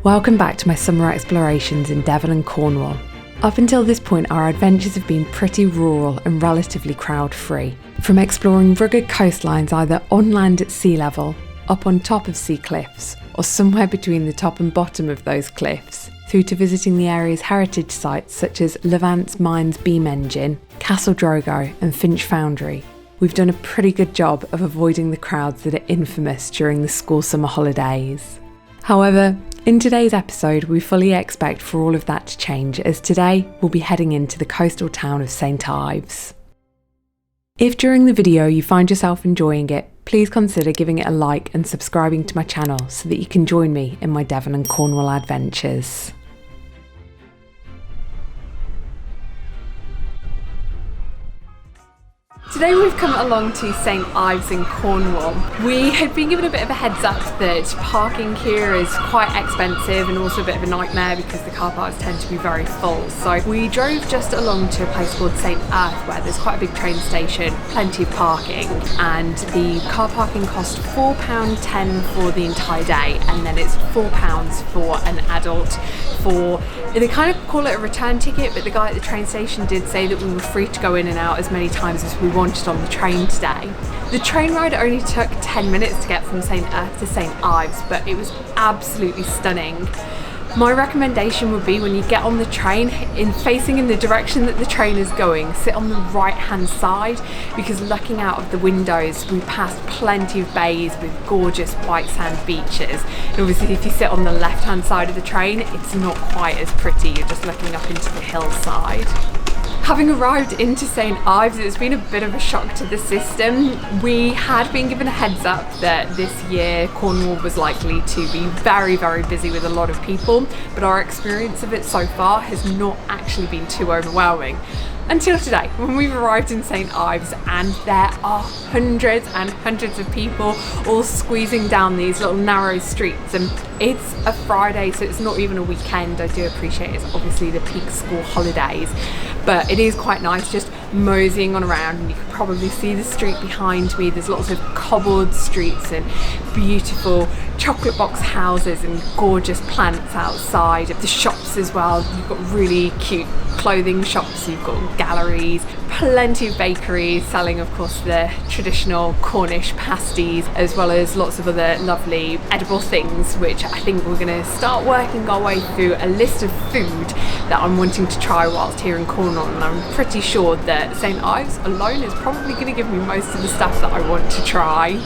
Welcome back to my summer explorations in Devon and Cornwall. Up until this point, our adventures have been pretty rural and relatively crowd-free. From exploring rugged coastlines either on land at sea level, up on top of sea cliffs, or somewhere between the top and bottom of those cliffs, through to visiting the area's heritage sites such as Levant's Mines Beam Engine, Castle Drogo and Finch Foundry. We've done a pretty good job of avoiding the crowds that are infamous during the school summer holidays. However, in today's episode, we fully expect for all of that to change, as today we'll be heading into the coastal town of St Ives. If during the video you find yourself enjoying it, please consider giving it a like and subscribing to my channel so that you can join me in my Devon and Cornwall adventures. Today we've come along to St Ives in Cornwall. We had been given a bit of a heads up that parking here is quite expensive and also a bit of a nightmare because the car parks tend to be very full. So we drove just along to a place called St Erth where there's quite a big train station, plenty of parking, and the car parking cost £4.10 for the entire day, and then it's £4 for an adult. They kind of call it a return ticket, but the guy at the train station did say that we were free to go in and out as many times as we wanted on the train today. The train ride only took 10 minutes to get from St Erth to St Ives, but it was absolutely stunning. My recommendation would be when you get on the train, facing in the direction that the train is going, sit on the right hand side, because looking out of the windows we passed plenty of bays with gorgeous white sand beaches, and obviously if you sit on the left hand side of the train it's not quite as pretty, you're just looking up into the hillside. Having arrived into St Ives, it's been a bit of a shock to the system. We had been given a heads up that this year Cornwall was likely to be very, very busy with a lot of people, but our experience of it so far has not actually been too overwhelming. Until today, when we've arrived in St Ives and there are hundreds and hundreds of people all squeezing down these little narrow streets, and it's a Friday so it's not even a weekend. I do appreciate it's obviously the peak school holidays, but it is quite nice just moseying on around, and you can probably see the street behind me. There's lots of cobbled streets and beautiful chocolate box houses and gorgeous plants outside of the shops as well. You've got really cute clothing shops, you've got galleries, plenty of bakeries selling of course the traditional Cornish pasties, as well as lots of other lovely edible things, which I think we're going to start working our way through a list of food that I'm wanting to try whilst here in Cornwall, and I'm pretty sure that St Ives alone is probably going to give me most of the stuff that I want to try.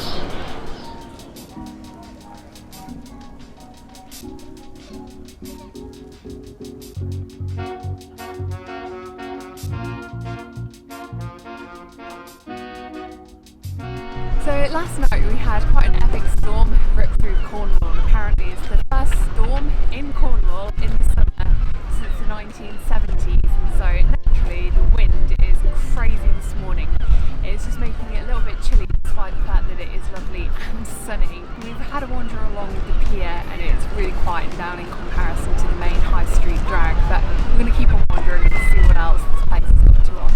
So last night we had quite an epic storm rip through Cornwall, and apparently it's the first storm in Cornwall in the summer since the 1970s, and so naturally the wind is crazy this morning. It's just making it a little bit chilly despite the fact that it is lovely and sunny. We've had a wander along the pier and it's really quieted down in comparison to the main high street drag, but we're going to keep on wandering and see what else this place has got to offer.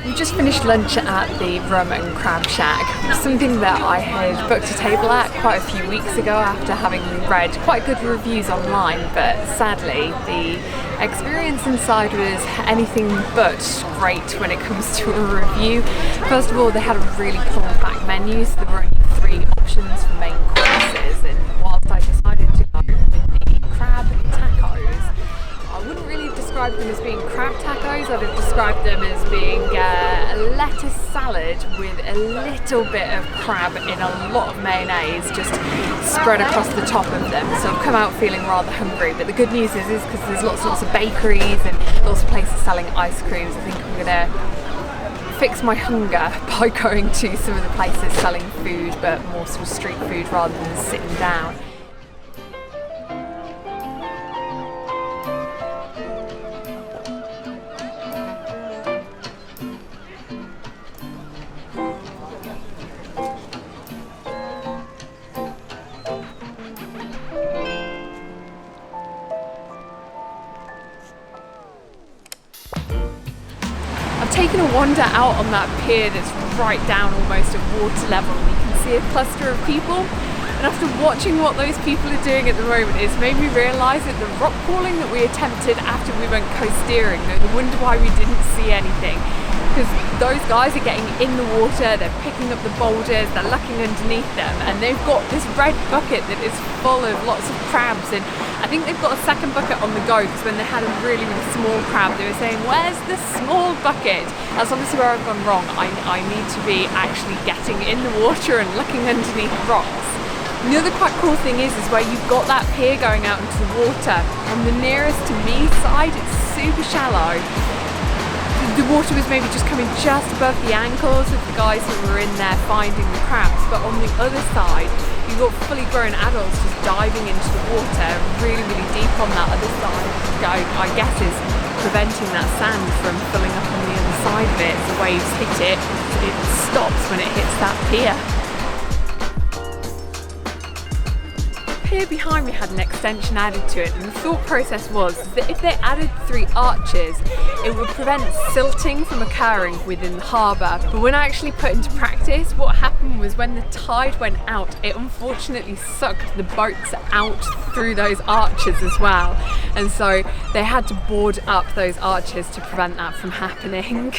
We just finished lunch at the Rum and Crab Shack, something that I had booked a table at quite a few weeks ago after having read quite good reviews online, but sadly the experience inside was anything but great when it comes to a review. First of all, they had a really pulled back menu, so there were only 3 options for main courses, and whilst I decided to go with the crab tacos, I wouldn't really describe them as being crab tacos. I'd have described them as being a lettuce salad with a little bit of crab in a lot of mayonnaise just spread across the top of them. So I've come out feeling rather hungry, but the good news is because there's lots and lots of bakeries and lots of places selling ice creams, I think I'm gonna fix my hunger by going to some of the places selling food, but more sort of street food rather than sitting down. taking a wander out on that pier that's right down almost at water level. You can see a cluster of people, and after watching what those people are doing at the moment, it's made me realise that the rock crawling that we attempted after we went coast-steering, no wonder why we didn't see anything. Because those guys are getting in the water, they're picking up the boulders, they're looking underneath them, and they've got this red bucket that is full of lots of crabs. And I think they've got a second bucket on the go, because when they had a really, really small crab, they were saying, "Where's the small bucket?" That's obviously where I've gone wrong. I need to be actually getting in the water and looking underneath rocks. And the other quite cool thing is where you've got that pier going out into the water. On the nearest to me side, it's super shallow. The water was maybe just coming just above the ankles of the guys who were in there finding the crabs, but on the other side you've got fully grown adults just diving into the water really, really deep on that other side. I guess is preventing that sand from filling up on the other side of it. As the waves hit it, it stops when it hits that pier. The pier behind me had an extension added to it, and the thought process was that if they added 3 arches, it would prevent silting from occurring within the harbour. But when I actually put into practice, what happened was when the tide went out, it unfortunately sucked the boats out through those arches as well, and so they had to board up those arches to prevent that from happening.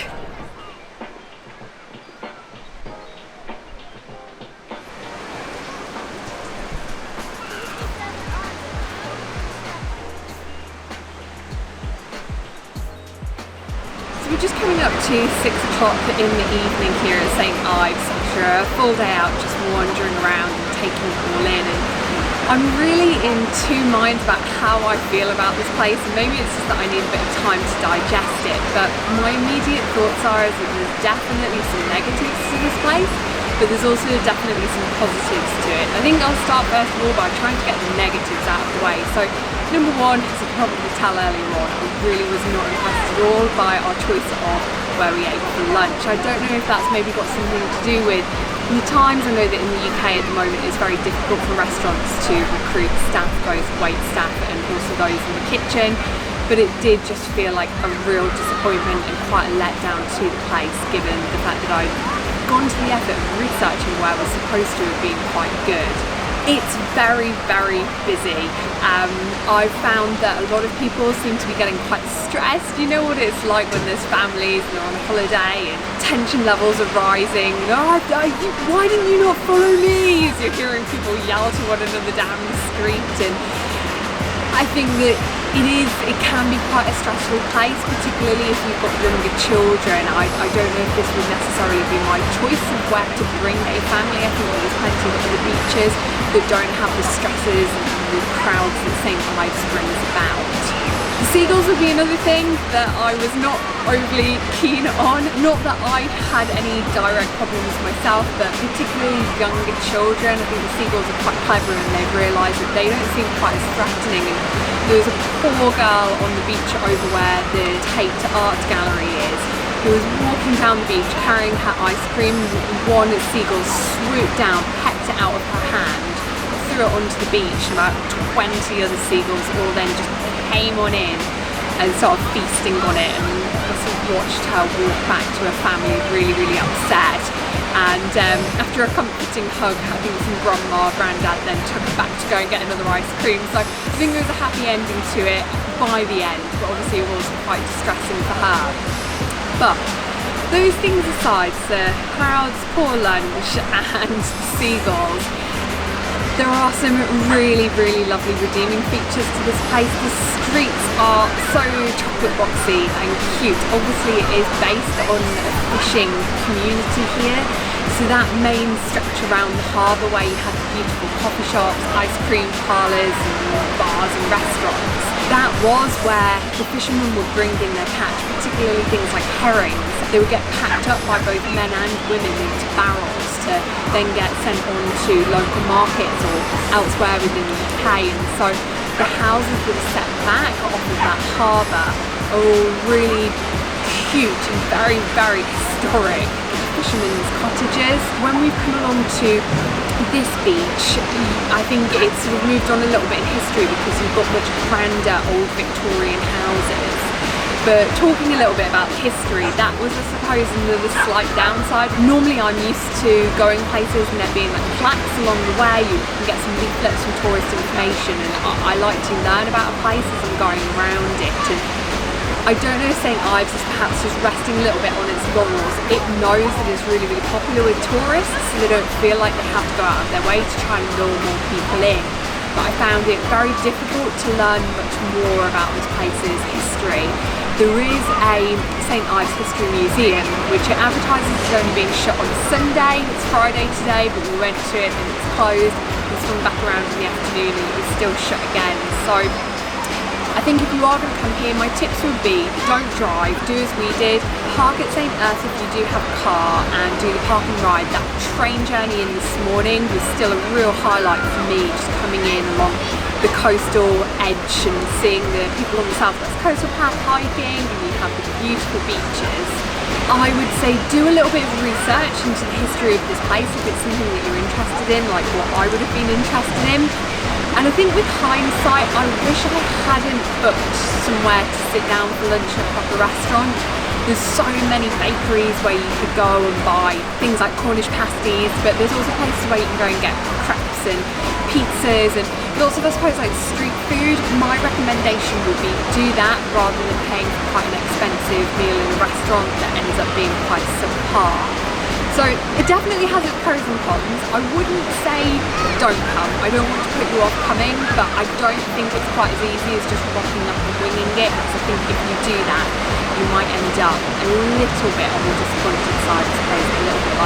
We're just coming up to 6 o'clock in the evening here at St Ives after a full day out just wandering around and taking it all in. And I'm really in 2 minds about how I feel about this place, and maybe it's just that I need a bit of time to digest it, but my immediate thoughts are that there's definitely some negatives to this place, but there's also definitely some positives to it. I think I'll start first of all by trying to get the negatives out of the way. So number one, as you can probably tell earlier on, I really was not impressed at all by our choice of where we ate for lunch. I don't know if that's maybe got something to do with the times. I know that in the UK at the moment it's very difficult for restaurants to recruit staff, both wait staff and also those in the kitchen, but it did just feel like a real disappointment and quite a letdown to the place, given the fact that I'd gone to the effort of researching where we're supposed to have been quite good. It's very, very busy. I've found that a lot of people seem to be getting quite stressed. You know what it's like when there's families and they're on holiday and tension levels are rising. Oh, why didn't you not follow me? As you're hearing people yell to one another down the street. And I think that it can be quite a stressful place, particularly if you've got younger children. I don't know if this would necessarily be my choice of where to bring a family. I think there's plenty of other beaches that don't have the stresses and the crowds that St Ives brings about. The seagulls would be another thing that I was not overly keen on. Not that I had any direct problems myself, but particularly younger children. I think the seagulls are quite clever and they've realised that they don't seem quite as threatening. And there was a poor girl on the beach over where the Tate Art Gallery is, who was walking down the beach carrying her ice cream. One seagull swooped down, pecked it out of her hand, threw it onto the beach, and about 20 other seagulls all then just came on in and started feasting on it, and I sort of watched her walk back to her family really, really upset. And after a comforting hug, I think from grandma, granddad then took her back to go and get another ice cream. So I think there was a happy ending to it by the end, but obviously it was quite distressing for her. But those things aside, the crowds, poor lunch and seagulls, there are some really, really lovely redeeming features to this place. The streets are so chocolate boxy and cute. Obviously it is based on a fishing community here, so that main stretch around the harbour where you have beautiful coffee shops, ice cream parlours and bars and restaurants, that was where the fishermen would bring in their catch, particularly things like herrings. They would get packed up by both men and women into barrels to then get sent on to local markets or elsewhere within the UK. And so the houses that are set back off of that harbour are all really cute and very, very historic fishermen's cottages. When we've come along to this beach, I think it's sort of moved on a little bit in history because you've got much grander old Victorian houses. But talking a little bit about the history, that was I suppose another slight downside. Normally I'm used to going places and there being like plaques along the way, you can get some leaflets, some tourist information, and I like to learn about a place as I'm going around it. And I don't know if St Ives is perhaps just resting a little bit on its laurels. It knows that it's really, really popular with tourists, so they don't feel like they have to go out of their way to try and lure more people in. But I found it very difficult to learn much more about this place's history. There is a St Ives History Museum, which it advertises as only being shut on Sunday. It's Friday today, but we went to it and it's closed. We swung back around in the afternoon and it was still shut again. So I think if you are going to come here, my tips would be don't drive, do as we did, park at St Erth if you do have a car and do the park and ride. That train journey in this morning was still a real highlight for me, just coming in along the coastal edge and seeing the people on the South West Coastal Path hiking, and you have the beautiful beaches. I would say do a little bit of research into the history of this place if it's something that you're interested in, like what I would have been interested in. And I think with hindsight, I wish I hadn't booked somewhere to sit down for lunch at a proper restaurant. There's so many bakeries where you could go and buy things like Cornish pasties, but there's also places where you can go and get crepes and pizzas and lots of, I suppose, like street food. My recommendation would be do that rather than paying for quite an expensive meal in a restaurant that ends up being quite subpar. So it definitely has its pros and cons. I wouldn't say don't come. I don't want to put you off coming, but I don't think it's quite as easy as just rocking up and winging it, because I think if you do that, you might end up a little bit on the disappointed side, I suppose, a little bit